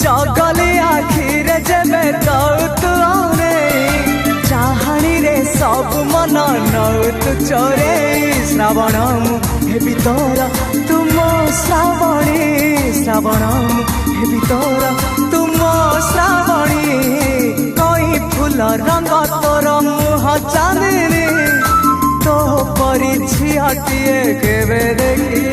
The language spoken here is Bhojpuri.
जगली आखिरे जेबे तू आने चाहाणी रे सब मन नौतु चोरे श्रावण हेबी तोर तुम श्रावणी श्रावण हेबी तोर तुम श्रावणी कई फूल रंग तोर मुह चांदनी तो परी झियाटिए केबे देखी